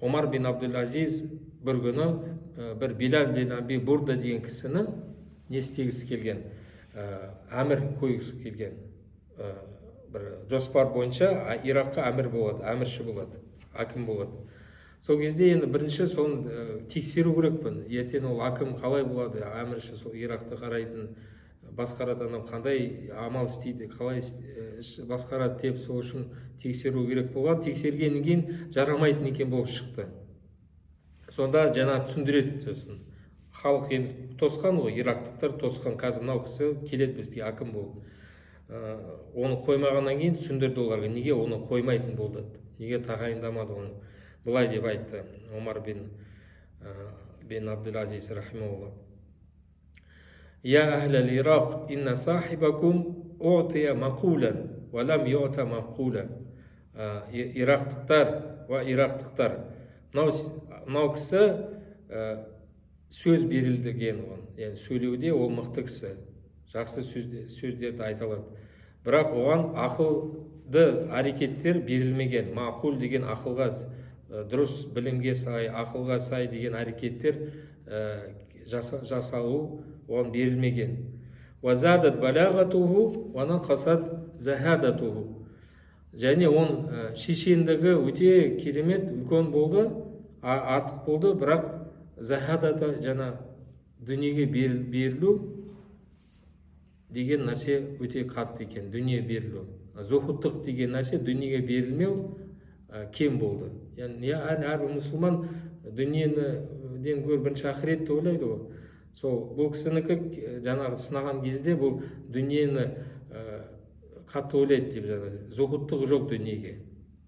Омар бин Абдул-Азиз бір күні бір Билал бин Аби Бурда деген кісіні не істегісі келген, әмір қойғысы келген. Бір жоспар бойынша Иракқа әмір болады, әмірші болады, әкім болады. Сол кезде енді бірінші соны тексеру керекпін. Ертең ол әкім қалай болады, әмірші сол Иракты қарайтын, басқаратын адам қандай амал істейді, қалай басқарады деп, сол үшін тексеру керек болған. Тексергеннен кейін жарамайтын екен болып шықты. Сонда жаңа түсіндіреді сосын. Халық енді тосқан ғой, ирактықтар тосқан, қазір мынау кісі келеді бізге әкім болып. Оны қоймағаннан кейін түсіндірді оларға, неге оны қоймайтын болды, неге тағайындамады оны. Былай деп айтты Омар бин Абдул-Азиз рахимаулла. Я ахлал Ирак, инна сахибакум у'тия мақулан, ва лам ю'та мақула. Ирактықтар, мынау кісі сөз берілдіген оған. Yani сөйлеуде ол мықты кісі, жақсы сөздерді айта алады. Бірақ оған ақылды әрекеттер берілмеген. Мақул деген ақылға, дұрыс білімге сай, ақылға сай деген әрекеттер жасалу оған берілмеген. Вазадат балағатуху, вана қасад захадатуху. Және он шешендігі өте керемет, үлкен болды, артық болды, бірақ захадата жаңа дүниеге берілу деген нәрсе өте қатты екен, дүние берілу. Зухуттық деген нәрсе дүниеге берілмеу кем болды. Yani әрбір мұсылман дүниеден гөрі бірінші ақыретті ойлайды ғой. Бұл кісінікі жаңағы сынаған кезде бұл дүниені қатты ойлайды деп жаңағы. Зухуттығы жоқ дүниеге.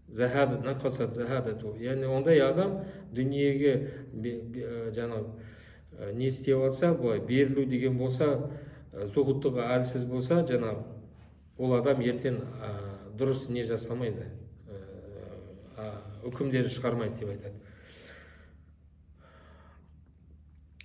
Захада, нақасат захадату. Yani ондай адам дүниеге жаңағы не істеп алса, бұлай берілу деген болса, зухуттығы әлсіз болса, жаңағы ол адам ертең дұрыс не жасамайды, үкімдері шығармайды деп айтады.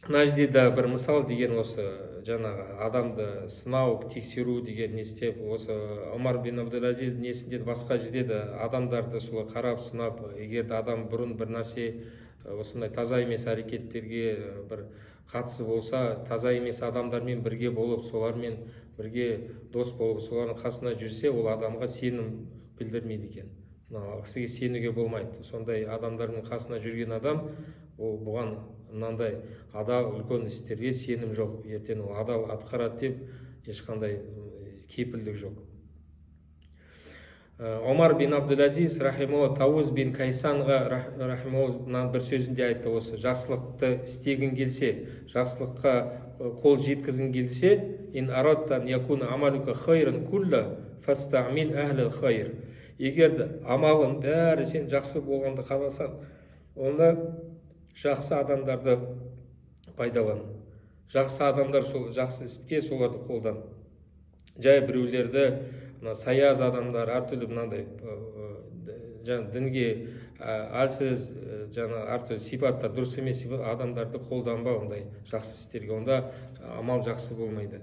Мына жерде бір мысал деген осы жаңағы адамды сынау, тексеру деген не істеп, осы Омар бин Абдул-Азиз несінде басқа жерде де адамдарды солай қарап сынап, егер адам бұрын бір нәрсе осындай таза емес әрекеттерге бір қатысы болса, таза емес адамдармен бірге болып, солармен бірге дос болып, солардың қасына жүрсе, ол адамға сенім білдірмейді екен. Кісіге сенуге болмайды. Сондай адамдардың қасына жүрген адам, ол бұған мынандай адал үлкен істерге сенім жоқ. Ертең ол адал атқарады деп ешқандай кепілдік жоқ. Омар бин Абдул-Азиз рахимаулла Тауыз бин Кайсанға рахимаулла бір сөзінде айтты, осы жақсылықты істегің келсе, жақсылыққа қол жеткізгің келсе, ин араттан якуна амалука хайран кулла фастамил ахлал хайр. Егер амалың бәрі сен жақсы болғанды қаласаң, онда жақсы адамдарды пайдалан. Жақсы адамдар сол жақсы істе соларды қолдан. Жай біреулерді, саяз адамдар, әртүрлі мынандай дінге әлсіз әртүрлі сипаттар, дұрыс емес адамдарды қолданба ондай жақсы істерге, онда амал жақсы болмайды.